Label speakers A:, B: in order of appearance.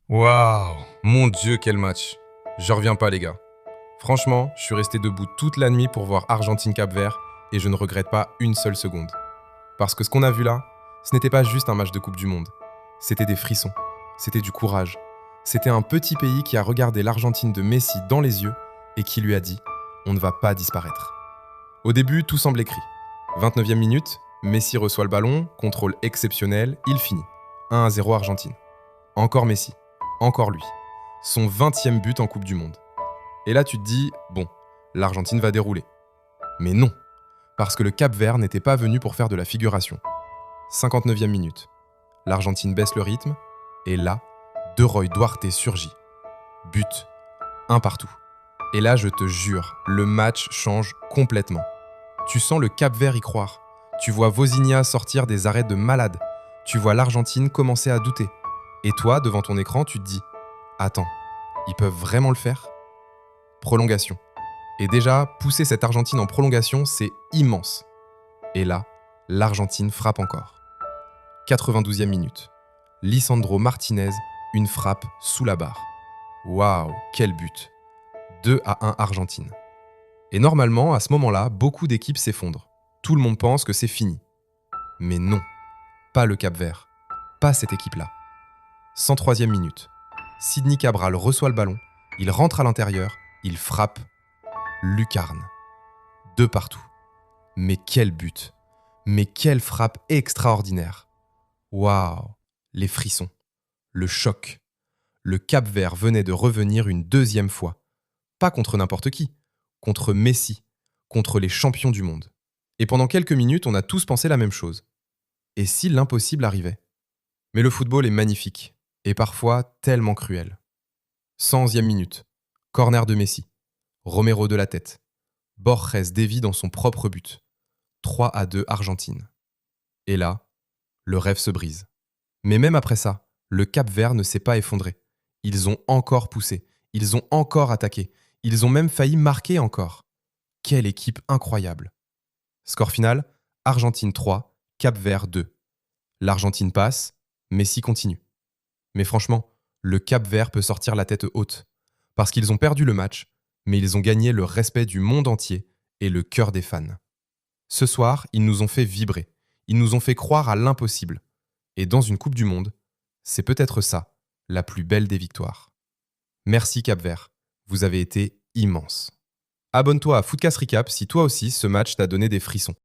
A: Waouh, mon Dieu, quel match. Je reviens pas, les gars. Franchement, je suis resté debout toute la nuit pour voir Argentine-Cap-Vert et je ne regrette pas une seule seconde. Parce que ce qu'on a vu là, ce n'était pas juste un match de Coupe du Monde. C'était des frissons, c'était du courage. C'était un petit pays qui a regardé l'Argentine de Messi dans les yeux et qui lui a dit « On ne va pas disparaître ». Au début, tout semble écrit. 29e minute, Messi reçoit le ballon, contrôle exceptionnel, il finit. 1-0 Argentine. Encore Messi. Encore lui. Son 20e but en Coupe du Monde. Et là, tu te dis, bon, l'Argentine va dérouler. Mais non, parce que le Cap-Vert n'était pas venu pour faire de la figuration. 59e minute. L'Argentine baisse le rythme, et là, De Roy Duarte surgit. But. 1-1. Et là, je te jure, le match change complètement. Tu sens le Cap-Vert y croire. Tu vois Vozinha sortir des arrêts de malade. Tu vois l'Argentine commencer à douter. Et toi, devant ton écran, tu te dis « Attends, ils peuvent vraiment le faire ?» Prolongation. Et déjà, pousser cette Argentine en prolongation, c'est immense. Et là, l'Argentine frappe encore. 92e minute. Lisandro Martinez, une frappe sous la barre. Waouh, quel but. 2-1 Argentine. Et normalement, à ce moment-là, beaucoup d'équipes s'effondrent. Tout le monde pense que c'est fini. Mais non, pas le Cap-Vert. Pas cette équipe-là. 103e minute. Sidney Cabral reçoit le ballon, il rentre à l'intérieur, il frappe. Lucarne. 2-2. Mais quel but! Mais quelle frappe extraordinaire! Waouh! Les frissons. Le choc. Le Cap-Vert venait de revenir une deuxième fois. Pas contre n'importe qui. Contre Messi. Contre les champions du monde. Et pendant quelques minutes, on a tous pensé la même chose. Et si l'impossible arrivait? Mais le football est magnifique. Et parfois tellement cruel. 111e minute. Corner de Messi. Romero de la tête. Borges dévie dans son propre but. 3-2 Argentine. Et là, le rêve se brise. Mais même après ça, le Cap-Vert ne s'est pas effondré. Ils ont encore poussé. Ils ont encore attaqué. Ils ont même failli marquer encore. Quelle équipe incroyable. Score final, Argentine 3, Cap-Vert 2. L'Argentine passe, Messi continue. Mais franchement, le Cap-Vert peut sortir la tête haute. Parce qu'ils ont perdu le match, mais ils ont gagné le respect du monde entier et le cœur des fans. Ce soir, ils nous ont fait vibrer. Ils nous ont fait croire à l'impossible. Et dans une Coupe du Monde, c'est peut-être ça, la plus belle des victoires. Merci Cap-Vert, vous avez été immense. Abonne-toi à Footcast Recap si toi aussi ce match t'a donné des frissons.